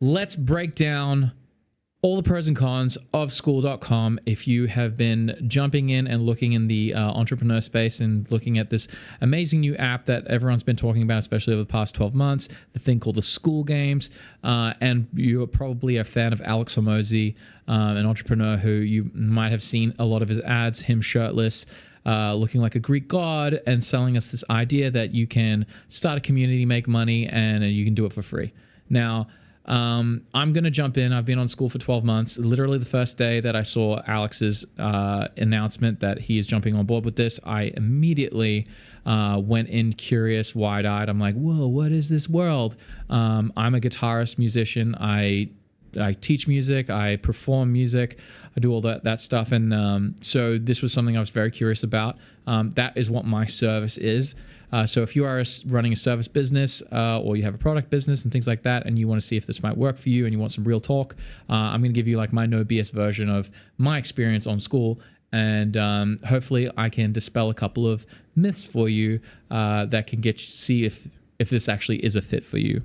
let's break down all the pros and cons of Skool.com. If you have been jumping in and looking in the entrepreneur space and looking at this amazing new app that everyone's been talking about, especially over the past 12 months, the thing called the Skool games, and you're probably a fan of Alex Hormozi, an entrepreneur who you might have seen a lot of his ads, him shirtless, looking like a Greek god and selling us this idea that you can start a community, make money, and you can do it for free. Now, I'm going to jump in. I've been on Skool for 12 months. Literally the first day that I saw Alex's announcement that he is jumping on board with this, I immediately went in curious, wide-eyed. I'm like, whoa, what is this world? I'm a guitarist, musician. I teach music. I perform music. I do all that stuff. And so this was something I was very curious about. That is what my service is. So if you are running a service business or you have a product business and things like that, and you want to see if this might work for you and you want some real talk, I'm going to give you like my no BS version of my experience on Skool. And hopefully I can dispel a couple of myths for you that can get you see if this actually is a fit for you.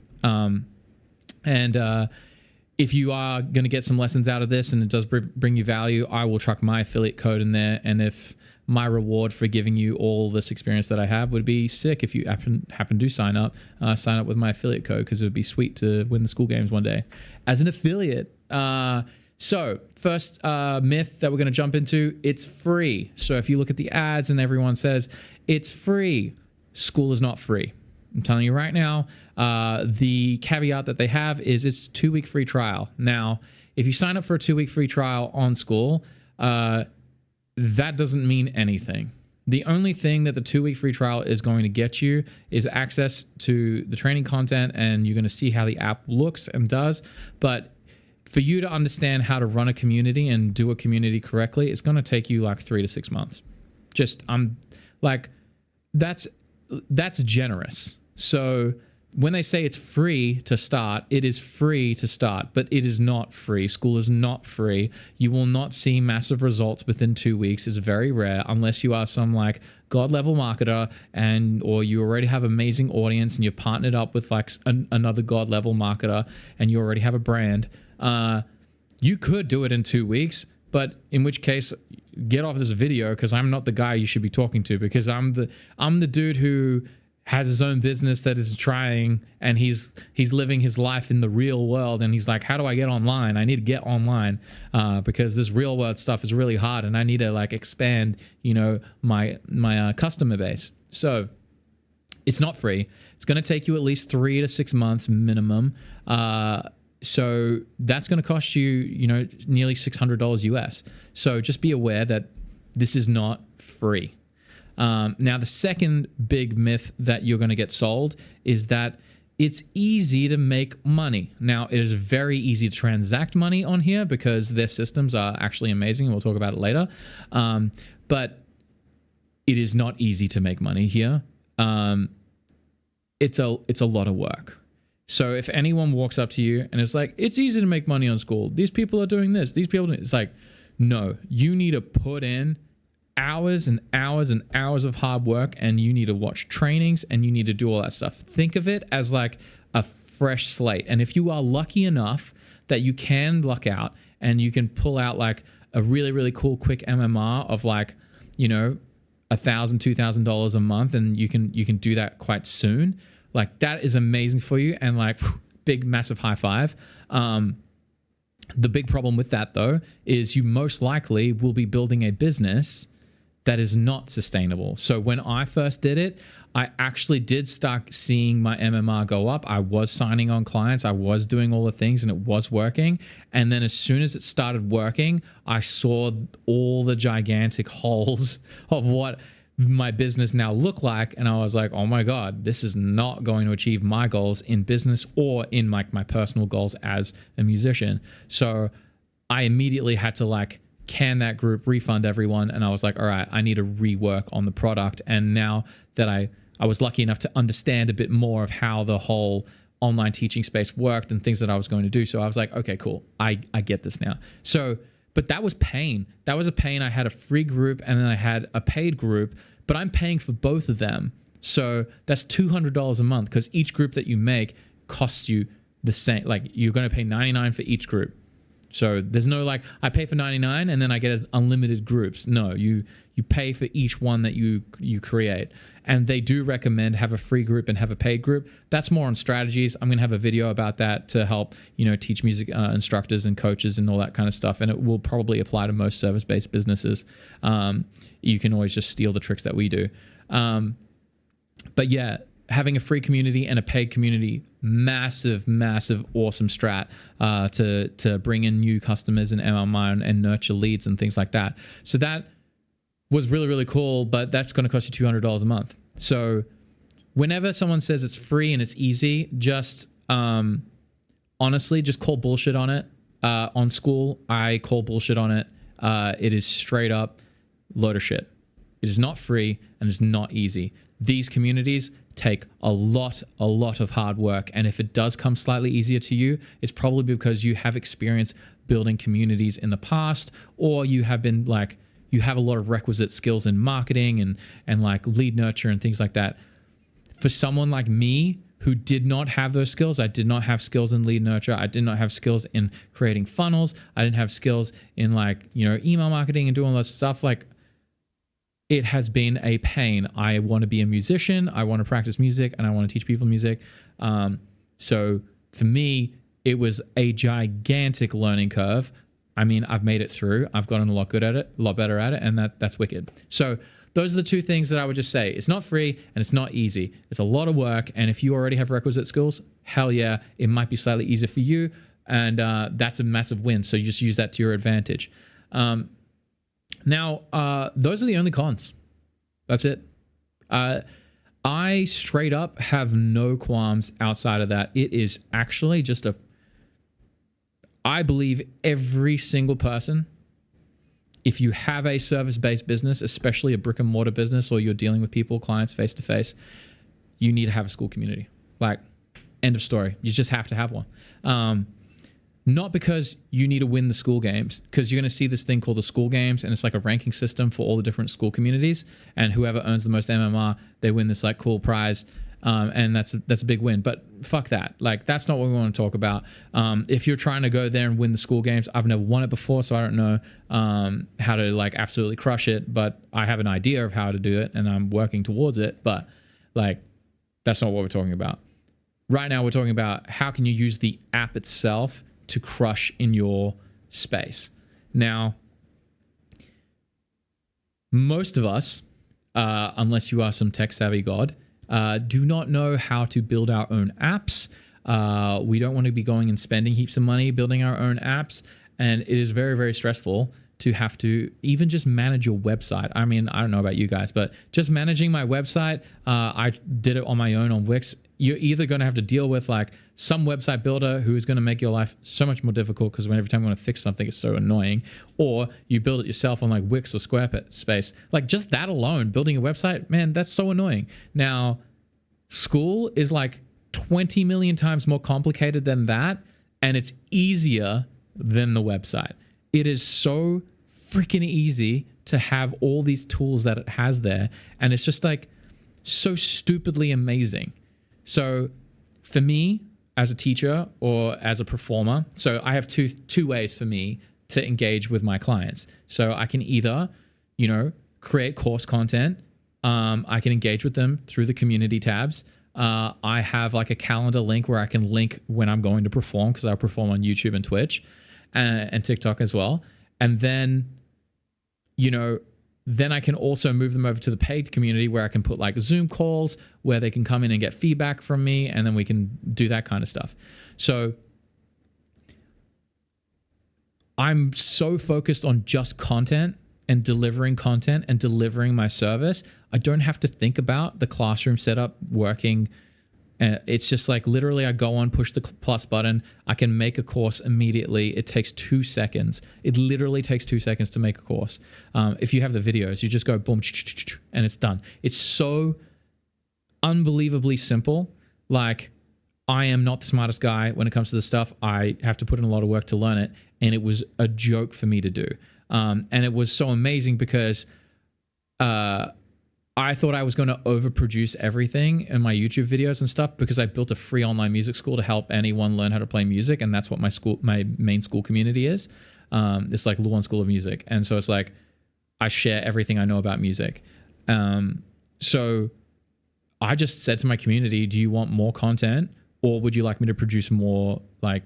If you are going to get some lessons out of this and it does bring you value, I will truck my affiliate code in there. And if my reward for giving you all this experience that I have would be sick if you happen to sign up with my affiliate code, because it would be sweet to win the Skool games one day as an affiliate. So first myth that we're going to jump into, it's free. So if you look at the ads and everyone says it's free, Skool is not free. I'm telling you right now, the caveat that they have is it's 2-week free trial. Now, if you sign up for a 2-week free trial on Skool, that doesn't mean anything. The only thing that the 2-week free trial is going to get you is access to the training content, and you're going to see how the app looks and does. But for you to understand how to run a community and do a community correctly, it's going to take you like 3 to 6 months. That's generous. So when they say it's free to start, it is free to start, but it is not free. Skool is not free. You will not see massive results within 2 weeks. It's very rare unless you are some like god level marketer or you already have amazing audience and you're partnered up with like another god level marketer and you already have a brand. You could do it in 2 weeks, but in which case get off this video, because I'm not the guy you should be talking to, because I'm the dude who has his own business that is trying, and he's living his life in the real world, and he's like, how do I get online? I need to get online because this real world stuff is really hard, and I need to like expand, my customer base. So it's not free. It's going to take you at least 3 to 6 months minimum. So that's going to cost you, nearly $600 US. So just be aware that this is not free. Now, the second big myth that you're going to get sold is that it's easy to make money. Now, it is very easy to transact money on here because their systems are actually amazing, and we'll talk about it later. But it is not easy to make money here. It's a lot of work. So if anyone walks up to you and it's like, it's easy to make money on Skool, these people are doing this, these people, it's like, no, you need to put in hours and hours and hours of hard work, and you need to watch trainings and you need to do all that stuff. Think of it as like a fresh slate. And if you are lucky enough that you can luck out and you can pull out like a really, really cool quick MMR of like, $1,000, $2,000 a month, and you can do that quite soon, like that is amazing for you, and like big, massive high five. The big problem with that though is you most likely will be building a business that is not sustainable. So when I first did it, I actually did start seeing my MMR go up. I was signing on clients. I was doing all the things and it was working. And then as soon as it started working, I saw all the gigantic holes of what my business now look like. And I was like, oh my God, this is not going to achieve my goals in business or in like my personal goals as a musician. So I immediately had to like can that group, refund everyone. And I was like, all right, I need to rework on the product. And now that I was lucky enough to understand a bit more of how the whole online teaching space worked and things that I was going to do. So I was like, okay, cool. I get this now. So, but that was pain. That was a pain. I had a free group and then I had a paid group, but I'm paying for both of them. So that's $200 a month because each group that you make costs you the same. Like you're going to pay $99 for each group. So there's no like I pay for $99 and then I get as unlimited groups. No, you pay for each one that you create. And they do recommend have a free group and have a paid group. That's more on strategies. I'm going to have a video about that to help, teach music instructors and coaches and all that kind of stuff. And it will probably apply to most service-based businesses. You can always just steal the tricks that we do. But yeah, having a free community and a paid community, massive, awesome strat to bring in new customers and MLM and nurture leads and things like that. So that was really, really cool, but that's going to cost you $200 a month. So whenever someone says it's free and it's easy, just honestly, just call bullshit on it. On Skool, I call bullshit on it. It is straight up load of shit. It is not free and it's not easy. These communities take a lot of hard work. And if it does come slightly easier to you, it's probably because you have experience building communities in the past, or you have been like, you have a lot of requisite skills in marketing and like lead nurture and things like that. For someone like me who did not have those skills, I did not have skills in lead nurture. I did not have skills in creating funnels. I didn't have skills in like, email marketing and doing all that stuff. Like, it has been a pain. I want to be a musician. I want to practice music and I want to teach people music. So for me, it was a gigantic learning curve. I mean, I've made it through. I've gotten a lot better at it, and that's wicked. So those are the two things that I would just say. It's not free and it's not easy. It's a lot of work. And if you already have requisite skills, hell yeah, it might be slightly easier for you. And that's a massive win. So you just use that to your advantage. Now, those are the only cons. That's it. I straight up have no qualms outside of that. It is actually just I believe every single person, if you have a service-based business, especially a brick and mortar business, or you're dealing with people, clients face to face, you need to have a Skool community. Like, end of story. You just have to have one. Not because you need to win the Skool games, because you're going to see this thing called the Skool games, and it's like a ranking system for all the different Skool communities, and whoever earns the most MMR, they win this like cool prize, and that's a big win. But fuck that. Like, that's not what we want to talk about. If you're trying to go there and win the Skool games, I've never won it before, so I don't know how to like absolutely crush it, but I have an idea of how to do it, and I'm working towards it. But like, that's not what we're talking about. Right now, we're talking about how can you use the app itself to crush in your space. Now, most of us, unless you are some tech savvy god, do not know how to build our own apps. We don't want to be going and spending heaps of money building our own apps. And it is very, very stressful to have to even just manage your website. I mean, I don't know about you guys, but just managing my website, I did it on my own on Wix. You're either going to have to deal with like some website builder who is going to make your life so much more difficult because every time you want to fix something, it's so annoying, or you build it yourself on like Wix or Squarespace. Like, just that alone, building a website, man, that's so annoying. Now, Skool is like 20 million times more complicated than that, and it's easier than the website. It is so freaking easy to have all these tools that it has there, and it's just like so stupidly amazing. So for me, as a teacher or as a performer, so I have two ways for me to engage with my clients. So I can either, create course content. I can engage with them through the community tabs. I have like a calendar link where I can link when I'm going to perform, because I perform on YouTube and Twitch and TikTok as well. And then, then I can also move them over to the paid community where I can put like Zoom calls where they can come in and get feedback from me, and then we can do that kind of stuff. So I'm so focused on just content and delivering my service. I don't have to think about the classroom setup working. It's just like literally I go on, push the plus button. I can make a course immediately. It takes 2 seconds. It literally takes 2 seconds to make a course. If you have the videos, you just go boom, and it's done. It's so unbelievably simple. Like, I am not the smartest guy when it comes to this stuff. I have to put in a lot of work to learn it, and it was a joke for me to do. And it was so amazing because I thought I was going to overproduce everything in my YouTube videos and stuff because I built a free online music school to help anyone learn how to play music. And that's what my main school community is. It's like Luan School of Music. And so it's like, I share everything I know about music. So I just said to my community, do you want more content, or would you like me to produce more like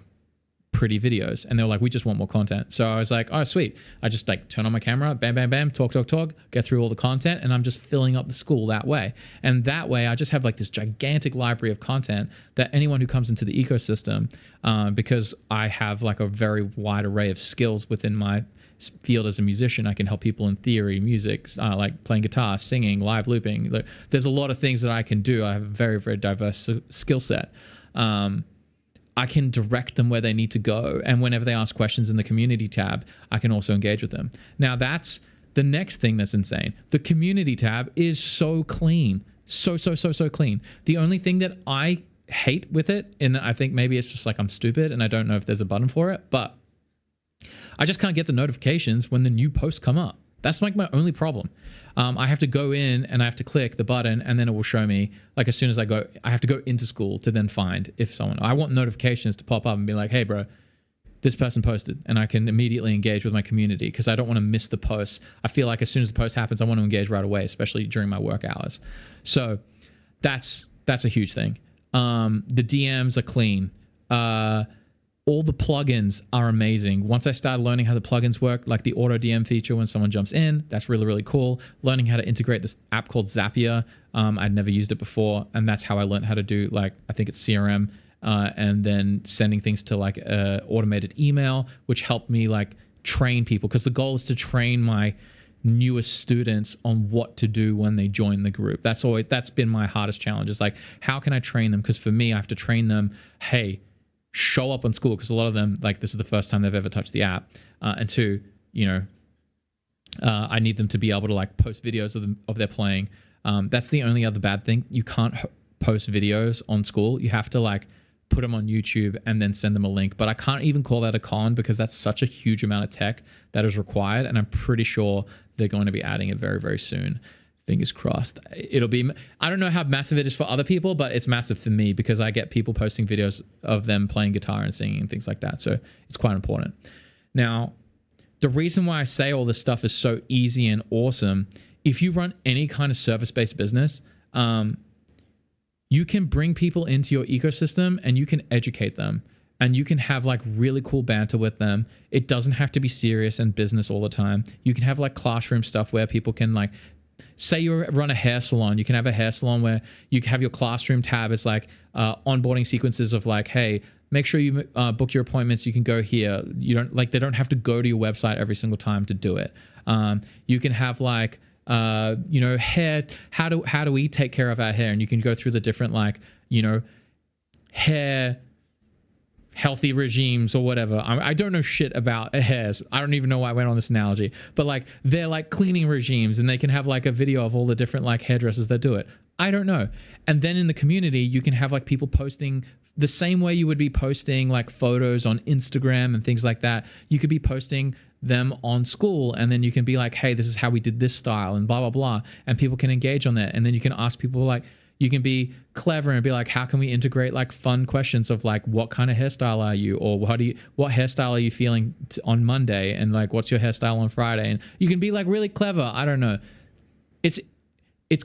pretty videos? And they were like, we just want more content. So I was like, oh, sweet. I just like turn on my camera, bam, bam, bam, talk, get through all the content. And I'm just filling up the school that way. And that way I just have like this gigantic library of content that anyone who comes into the ecosystem, because I have like a very wide array of skills within my field as a musician. I can help people in theory, music, like playing guitar, singing, live looping. Like, there's a lot of things that I can do. I have a very, very diverse skill set. I can direct them where they need to go. And whenever they ask questions in the community tab, I can also engage with them. Now that's the next thing that's insane. The community tab is so clean. So clean. The only thing that I hate with it, and I think maybe it's just like I'm stupid and I don't know if there's a button for it, but I just can't get the notifications when the new posts come up. That's like my only problem. I have to go in and I have to click the button, and then it will show me, like, as soon as I have to go into Skool to then find if I want notifications to pop up and be like, hey bro, this person posted, and I can immediately engage with my community because I don't want to miss the posts. I feel like as soon as the post happens, I want to engage right away, especially during my work hours. So that's a huge thing. The DMs are clean. All the plugins are amazing. Once I started learning how the plugins work, like the auto DM feature when someone jumps in, that's really, really cool. Learning how to integrate this app called Zapier. I'd never used it before. And that's how I learned how to do, like, I think it's CRM, and then sending things to like automated email, which helped me like train people. Because the goal is to train my newest students on what to do when they join the group. That's been my hardest challenge, is like, how can I train them? Because for me, I have to train them, hey, show up on Skool, because a lot of them, like, this is the first time they've ever touched the app, and two, I need them to be able to like post videos of their playing. That's the only other bad thing. You can't post videos on Skool. You have to like put them on YouTube and then send them a link. But I can't even call that a con because that's such a huge amount of tech that is required, and I'm pretty sure they're going to be adding it very, very soon. Fingers crossed. It'll be, I don't know how massive it is for other people, but it's massive for me because I get people posting videos of them playing guitar and singing and things like that. So it's quite important. Now, the reason why I say all this stuff is so easy and awesome, if you run any kind of service-based business, you can bring people into your ecosystem and you can educate them, and you can have like really cool banter with them. It doesn't have to be serious and business all the time. You can have like classroom stuff where people can, like, say you run a hair salon, you can have a hair salon where you have your classroom tab. It's like onboarding sequences of like, hey, make sure you book your appointments. You can go here. You don't, like, they don't have to go to your website every single time to do it. You can have like, hair, how do we take care of our hair? And you can go through the different, like, hair healthy regimes or whatever. I don't know shit about hairs. I don't even know why I went on this analogy, but like, they're like cleaning regimes, and they can have like a video of all the different like hairdressers that do it. I don't know. And then in the community, you can have like people posting the same way you would be posting like photos on Instagram and things like that. You could be posting them on Skool, and then you can be like, hey, this is how we did this style and blah, blah, blah. And people can engage on that. And then you can ask people, like, you can be clever and be like, how can we integrate like fun questions of like, what kind of hairstyle are you? Or what hairstyle are you feeling on Monday? And like, what's your hairstyle on Friday? And you can be like really clever. I don't know. It's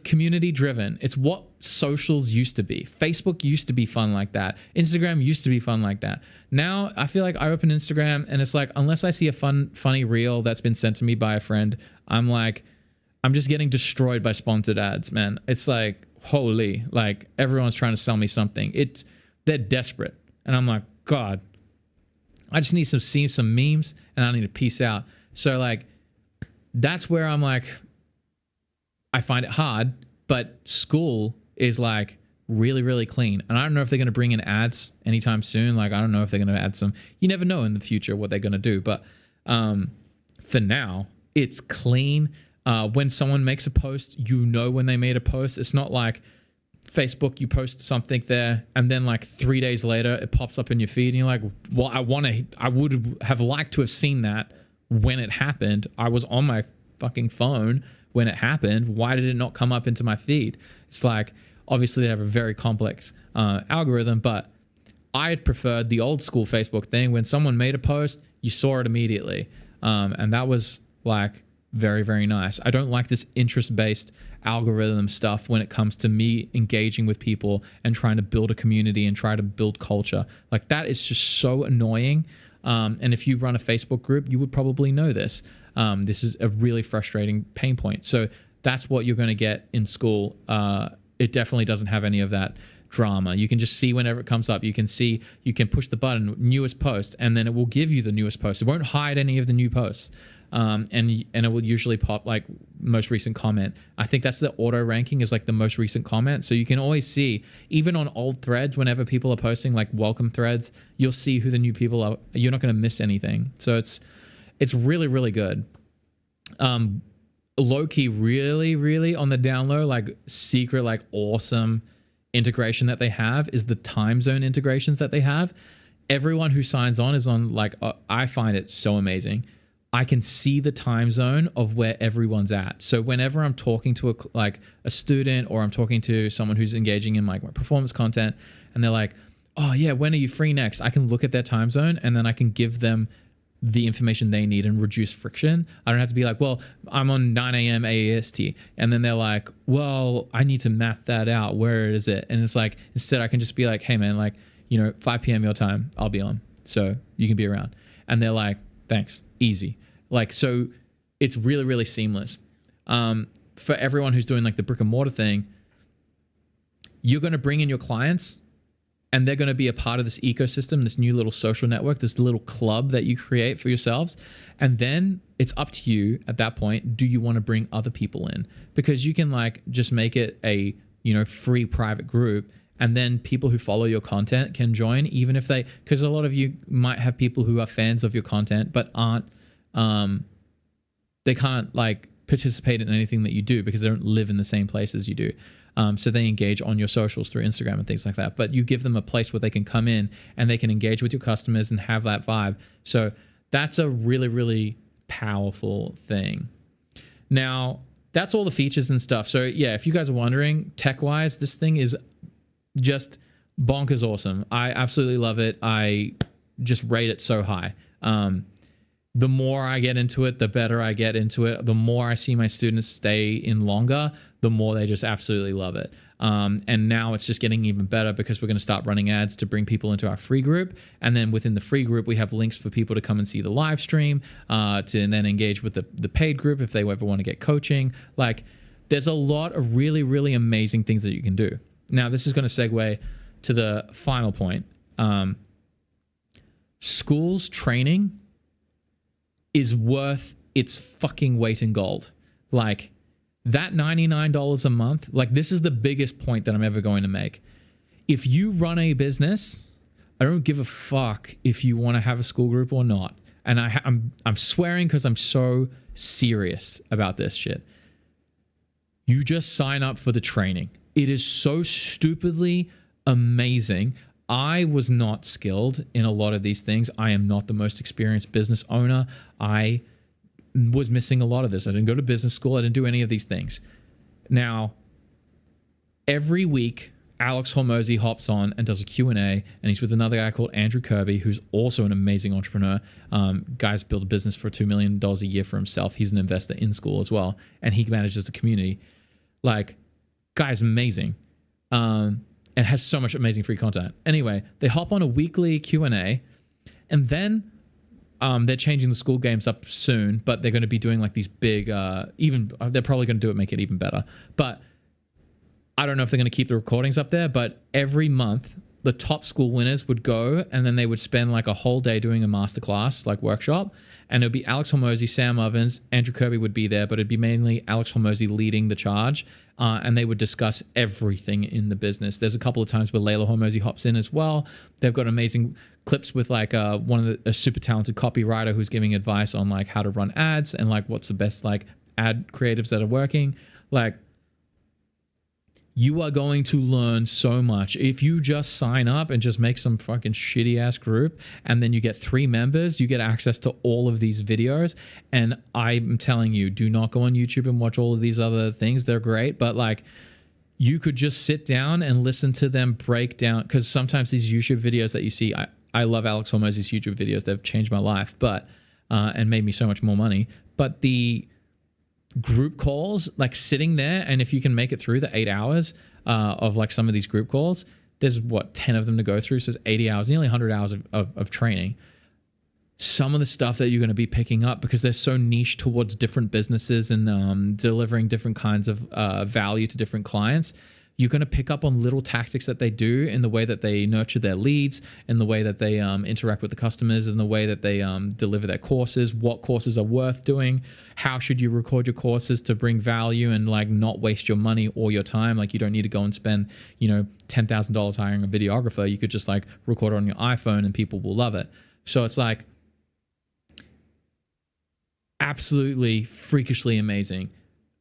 community driven. It's what socials used to be. Facebook used to be fun like that. Instagram used to be fun like that. Now I feel like I open Instagram and it's like, unless I see a funny reel that's been sent to me by a friend, I'm just getting destroyed by sponsored ads, man. It's like, holy, like, everyone's trying to sell me something. They're desperate. And I'm like, God, I just need to see some memes and I need to peace out. So like, that's where I'm like, I find it hard, but Skool is like really, really clean. And I don't know if they're going to bring in ads anytime soon. Like, I don't know if they're going to add some, you never know in the future what they're going to do. But for now, it's clean. When someone makes a post, when they made a post. It's not like Facebook, you post something there and then like 3 days later it pops up in your feed and you're like, well, I would have liked to have seen that when it happened. I was on my fucking phone when it happened. Why did it not come up into my feed? It's like, obviously they have a very complex algorithm, but I had preferred the old school Facebook thing. When someone made a post, you saw it immediately. And that was like very, very nice. I don't like this interest-based algorithm stuff when it comes to me engaging with people and trying to build a community and try to build culture. Like, that is just so annoying. And if you run a Facebook group, you would probably know this. This is a really frustrating pain point. So that's what you're going to get in Skool. It definitely doesn't have any of that drama. You can just see whenever it comes up. You can see, you can push the button, newest post, and then it will give you the newest post. It won't hide any of the new posts. And it will usually pop like most recent comment. I think that's the auto ranking, is like the most recent comment. So you can always see, even on old threads, whenever people are posting like welcome threads, you'll see who the new people are. You're not going to miss anything. So it's really, really good. Low key, really, really on the down low, like secret, like awesome integration that they have is the time zone integrations that they have. Everyone who signs on is on like, I find it so amazing. I can see the time zone of where everyone's at. So whenever I'm talking to a student, or I'm talking to someone who's engaging in like my performance content, and they're like, oh yeah, when are you free next? I can look at their time zone, and then I can give them the information they need and reduce friction. I don't have to be like, well, I'm on 9 a.m. AEST. And then they're like, well, I need to map that out. Where is it? And it's like, instead I can just be like, hey man, like, 5 p.m. your time, I'll be on. So you can be around. And they're like, thanks, easy. Like, so it's really, really seamless. For everyone who's doing like the brick and mortar thing, you're going to bring in your clients, and they're going to be a part of this ecosystem, this new little social network, this little club that you create for yourselves. And then it's up to you at that point. Do you want to bring other people in? Because you can like just make it a, free private group, and then people who follow your content can join, even if because a lot of you might have people who are fans of your content, but aren't, they can't like participate in anything that you do because they don't live in the same place as you do. So they engage on your socials through Instagram and things like that. But you give them a place where they can come in and they can engage with your customers and have that vibe. So that's a really, really powerful thing. Now, that's all the features and stuff. So yeah, if you guys are wondering, tech-wise, this thing is just bonkers awesome. I absolutely love it. I just rate it so high. The more I get into it, the better I get into it. The more I see my students stay in longer, the more they just absolutely love it. And now it's just getting even better because we're going to start running ads to bring people into our free group. And then within the free group, we have links for people to come and see the live stream, to then engage with the paid group if they ever want to get coaching. Like, there's a lot of really, really amazing things that you can do. Now, this is going to segue to the final point. Skool's training is worth its fucking weight in gold. Like, that $99 a month, like, this is the biggest point that I'm ever going to make. If you run a business, I don't give a fuck if you want to have a Skool group or not. And I'm swearing because I'm so serious about this shit. You just sign up for the training. It is so stupidly amazing. I was not skilled in a lot of these things. I am not the most experienced business owner. I was missing a lot of this. I didn't go to business school. I didn't do any of these things. Now, every week, Alex Hormozy hops on and does a Q&A, and he's with another guy called Andrew Kirby, who's also an amazing entrepreneur. Guy's built a business for $2 million a year for himself. He's an investor in Skool as well, and he manages the community. Like, guy's amazing. And has so much amazing free content. Anyway, they hop on a weekly Q&A, and then they're changing the Skool games up soon, but they're going to be doing like these big, they're probably going to make it even better. But I don't know if they're going to keep the recordings up there, but every month, the top Skool winners would go, and then they would spend like a whole day doing a masterclass, like workshop. And it would be Alex Hormozy, Sam Ovens, Andrew Kirby would be there, but it'd be mainly Alex Hormozy leading the charge. And they would discuss everything in the business. There's a couple of times where Layla Hormozy hops in as well. They've got amazing clips with like a super talented copywriter who's giving advice on like how to run ads and like what's the best like ad creatives that are working. Like, You are going to learn so much. If you just sign up and just make some fucking shitty ass group and then you get 3 members, you get access to all of these videos. And I'm telling you, do not go on YouTube and watch all of these other things. They're great, but like you could just sit down and listen to them break down, because sometimes these YouTube videos that you see, I love Alex Hormozi's YouTube videos. They've changed my life, but and made me so much more money. But the group calls, like sitting there, and if you can make it through the 8 hours of like some of these group calls, there's 10 of them to go through, so it's 80 hours, nearly 100 hours of training. Some of the stuff that you're going to be picking up, because they're so niche towards different businesses and delivering different kinds of value to different clients, you're going to pick up on little tactics that they do in the way that they nurture their leads, in the way that they interact with the customers, in the way that they deliver their courses, what courses are worth doing, how should you record your courses to bring value and like not waste your money or your time. Like you don't need to go and spend, $10,000 hiring a videographer. You could just like record it on your iPhone and people will love it. So it's like absolutely freakishly amazing.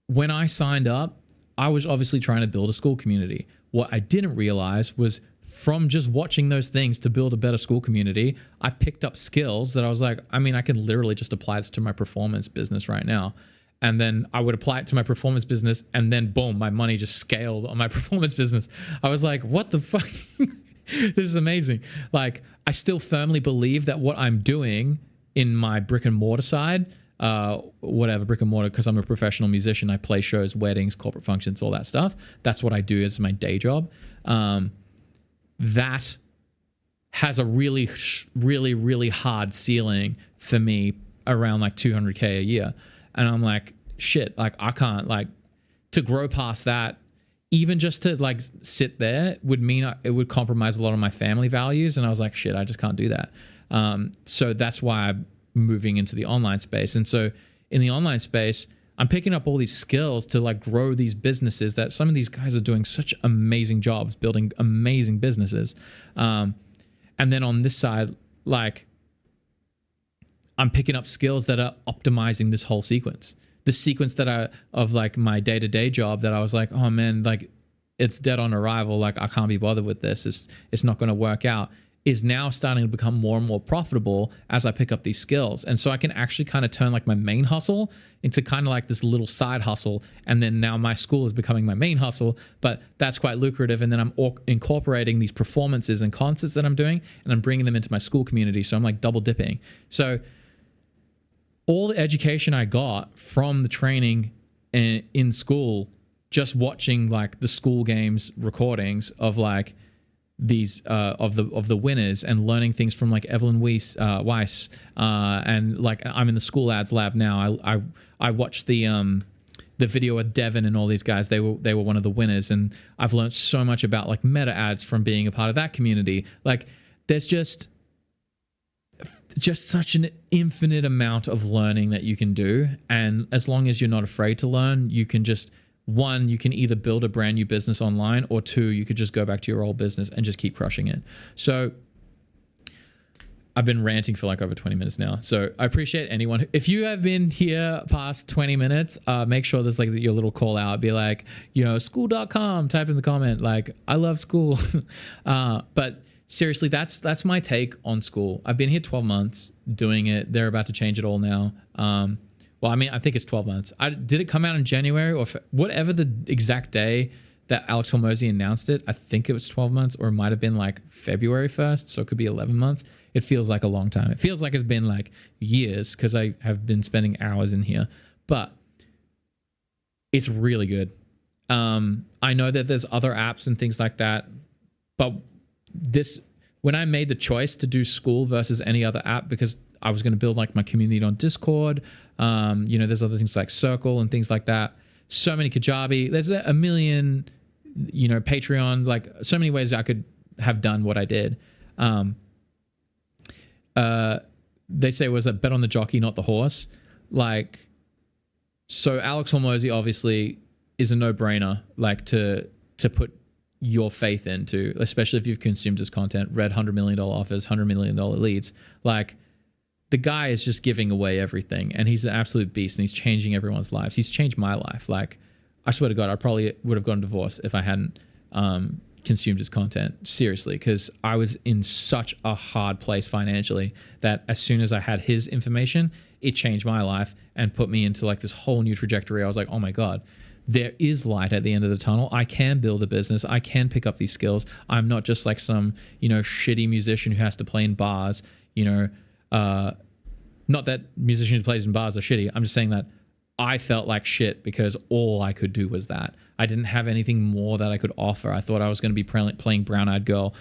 When I signed up, I was obviously trying to build a Skool community. What I didn't realize was from just watching those things to build a better Skool community, I picked up skills that I was like, I can literally just apply this to my performance business right now. And then I would apply it to my performance business and then boom, my money just scaled on my performance business. I was like, what the fuck? This is amazing. Like, I still firmly believe that what I'm doing in my brick and mortar side, brick and mortar, because I'm a professional musician. I play shows, weddings, corporate functions, all that stuff. That's what I do as my day job. That has a really, really, really hard ceiling for me around like 200K a year. And I'm like, shit, like I can't, like, to grow past that, even just to like sit there would mean it would compromise a lot of my family values. And I was like, shit, I just can't do that. So that's why I'm moving into the online space. And so in the online space, I'm picking up all these skills to like grow these businesses that some of these guys are doing such amazing jobs, building amazing businesses. And then on this side, like I'm picking up skills that are optimizing this whole sequence. The sequence that of like my day-to-day job that I was like, oh man, like it's dead on arrival. Like I can't be bothered with this. It's not going to work out, is now starting to become more and more profitable as I pick up these skills. And so I can actually kind of turn like my main hustle into kind of like this little side hustle. And then now my Skool is becoming my main hustle, but that's quite lucrative. And then I'm incorporating these performances and concerts that I'm doing, and I'm bringing them into my Skool community. So I'm like double dipping. So all the education I got from the training in Skool, just watching like the Skool Games recordings of like these of the winners and learning things from like Evelyn Weiss, and like I'm in the Skool Ads Lab now. I watched the video of Devin and all these guys. They were one of the winners, and I've learned so much about like meta ads from being a part of that community. Like there's just such an infinite amount of learning that you can do, and as long as you're not afraid to learn, you can just, one, you can either build a brand new business online, or two, you could just go back to your old business and just keep crushing it. So I've been ranting for like over 20 minutes now. So I appreciate anyone. If you have been here past 20 minutes, make sure there's like your little call out. Be like, Skool.com, type in the comment, like, I love Skool. But seriously, that's my take on Skool. I've been here 12 months doing it. They're about to change it all now. Well, I think it's 12 months. Did it come out in January or whatever the exact day that Alex Hormozi announced it? I think it was 12 months, or it might have been like February 1st. So it could be 11 months. It feels like a long time. It feels like it's been like years because I have been spending hours in here, but it's really good. I know that there's other apps and things like that, but when I made the choice to do Skool versus any other app, because I was going to build like my community on Discord. There's other things like Circle and things like that. So many Kajabi. There's a million, Patreon, like so many ways I could have done what I did. They say, was that bet on the jockey, not the horse? Like, so Alex Hormozi obviously is a no-brainer, like to put your faith into, especially if you've consumed his content, read $100 million offers, $100 million leads. Like, the guy is just giving away everything, and he's an absolute beast, and he's changing everyone's lives. He's changed my life. Like, I swear to God, I probably would have gotten divorced if I hadn't consumed his content seriously, because I was in such a hard place financially that as soon as I had his information, it changed my life and put me into like this whole new trajectory. I was like, oh my God, there is light at the end of the tunnel. I can build a business. I can pick up these skills. I'm not just like some, shitty musician who has to play in bars, not that musicians who plays in bars are shitty. I'm just saying that I felt like shit because all I could do was that. I didn't have anything more that I could offer. I thought I was going to be playing Brown Eyed Girl,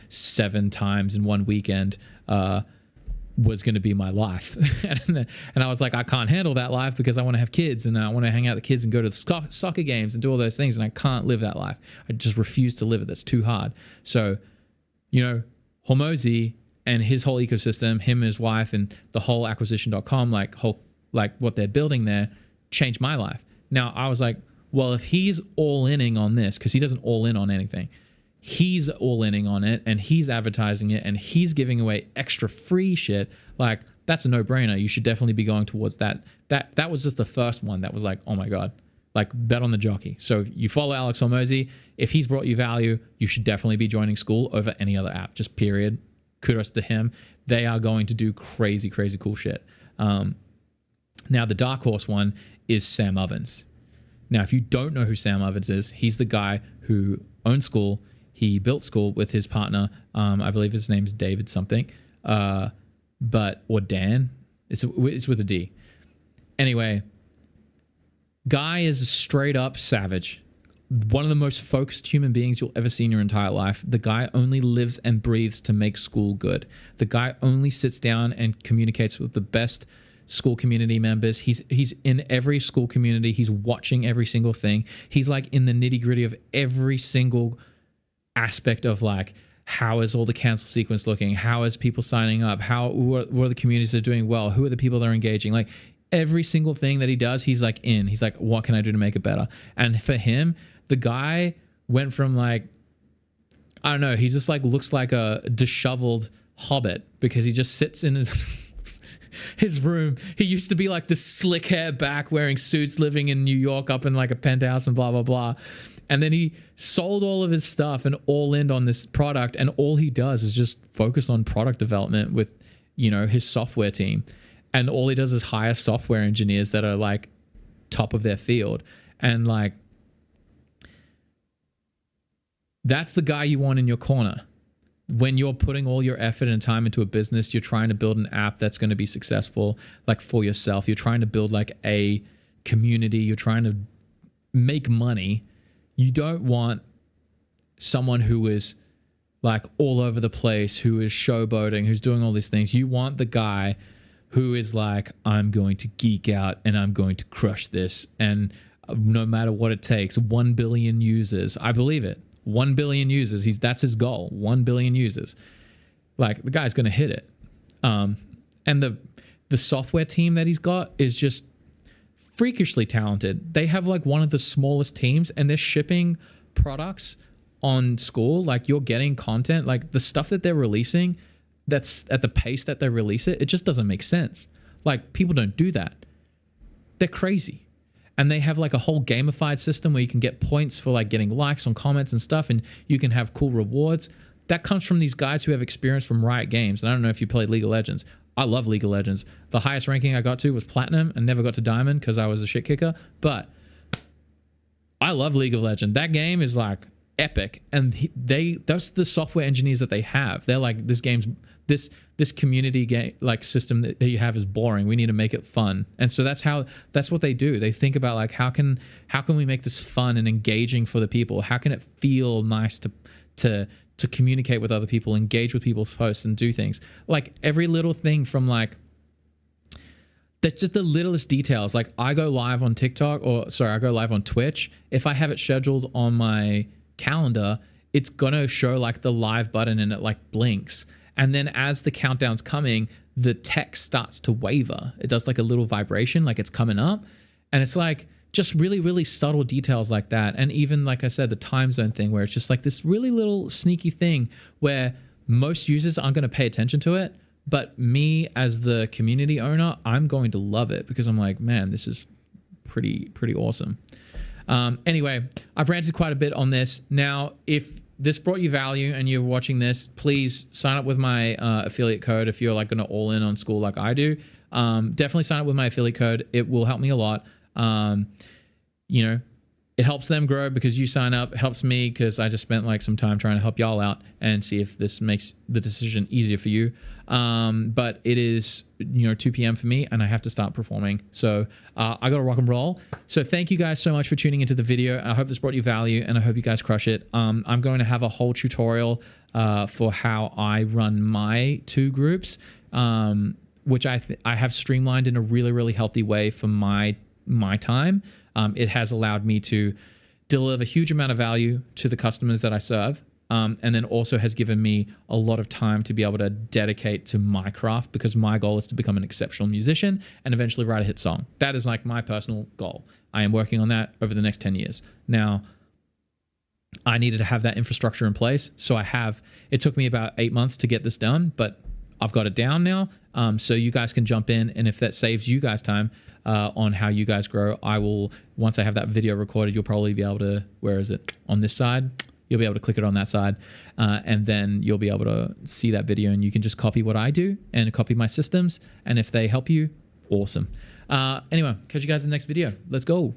7 times in one weekend was going to be my life. And I was like, I can't handle that life because I want to have kids and I want to hang out with the kids and go to the soccer games and do all those things. And I can't live that life. I just refuse to live it. That's too hard. So, Hormozi and his whole ecosystem, him and his wife and the whole acquisition.com, like what they're building there, changed my life. Now I was like, well, if he's all inning on this, because he doesn't all in on anything, he's all inning on it and he's advertising it and he's giving away extra free shit, like that's a no-brainer. You should definitely be going towards that. That was just the first one that was like, oh my God, like bet on the jockey. So if you follow Alex Hormozi, if he's brought you value, you should definitely be joining Skool over any other app, just period. Kudos to him. They are going to do crazy, crazy cool shit. Now, the dark horse one is Sam Ovens. Now, if you don't know who Sam Ovens is, he's the guy who owns Skool. He built Skool with his partner. I believe his name's David something, or Dan. It's with a D. Anyway, guy is a straight up savage. One of the most focused human beings you'll ever see in your entire life. The guy only lives and breathes to make Skool good. The guy only sits down and communicates with the best Skool community members. He's in every Skool community. He's watching every single thing. He's like in the nitty gritty of every single aspect of like, how is all the cancel sequence looking? How is people signing up? What are the communities that are doing well? Who are the people that are engaging? Like every single thing that he does, he's like in. He's like, what can I do to make it better? And for him, the guy went from like, I don't know, he just like looks like a disheveled hobbit because he just sits in his room. He used to be like this slick hair back wearing suits living in New York up in like a penthouse and blah, blah, blah. And then he sold all of his stuff and all in on this product. And all he does is just focus on product development with, his software team. And all he does is hire software engineers that are like top of their field. And like, that's the guy you want in your corner. When you're putting all your effort and time into a business, you're trying to build an app that's going to be successful, like for yourself. You're trying to build like a community. You're trying to make money. You don't want someone who is like all over the place, who is showboating, who's doing all these things. You want the guy who is like, I'm going to geek out and I'm going to crush this. And no matter what it takes, 1 billion users. I believe it. 1 billion users. That's his goal. 1 billion users. Like the guy's going to hit it. And the software team that he's got is just freakishly talented. They have like one of the smallest teams and they're shipping products on Skool. Like you're getting content, like the stuff that they're releasing, that's at the pace that they release it. It just doesn't make sense. Like people don't do that. They're crazy. And they have like a whole gamified system where you can get points for like getting likes on comments and stuff. And you can have cool rewards. That comes from these guys who have experience from Riot Games. And I don't know if you played League of Legends. I love League of Legends. The highest ranking I got to was Platinum and never got to Diamond because I was a shit kicker. But I love League of Legends. That game is like epic. And that's the software engineers that they have. They're like, this community game like system that you have is boring. We need to make it fun. And so that's what they do. They think about like, how can we make this fun and engaging for the people? How can it feel nice to communicate with other people, engage with people's posts and do things like every little thing from like, that's just the littlest details. Like I go live on I go live on Twitch. If I have it scheduled on my calendar, it's going to show like the live button and it like blinks. And then as the countdown's coming, the text starts to waver. It does like a little vibration, like it's coming up. And it's like just really, really subtle details like that. And even, like I said, the time zone thing where it's just like this really little sneaky thing where most users aren't going to pay attention to it. But me as the community owner, I'm going to love it because I'm like, man, this is pretty awesome. Anyway, I've ranted quite a bit on this. Now, if this brought you value and you're watching this, please sign up with my affiliate code if you're like going to all in on Skool like I do. Definitely sign up with my affiliate code. It will help me a lot. You know, it helps them grow because you sign up. It helps me because I just spent like some time trying to help y'all out and see if this makes the decision easier for you. But it is, 2 p.m. for me and I have to start performing. So I got to rock and roll. So thank you guys so much for tuning into the video. I hope this brought you value and I hope you guys crush it. I'm going to have a whole tutorial for how I run my 2 groups, which I have streamlined in a really, really healthy way for my time. It has allowed me to deliver a huge amount of value to the customers that I serve. And then also has given me a lot of time to be able to dedicate to my craft, because my goal is to become an exceptional musician and eventually write a hit song. That is like my personal goal. I am working on that over the next 10 years. Now, I needed to have that infrastructure in place. So it took me about 8 months to get this done, but I've got it down now. So you guys can jump in, and if that saves you guys time on how you guys grow, I will, once I have that video recorded, you'll probably be able to, where is it? On this side, you'll be able to click it on that side, and then you'll be able to see that video, and you can just copy what I do and copy my systems. And if they help you, awesome. Anyway, catch you guys in the next video. Let's go.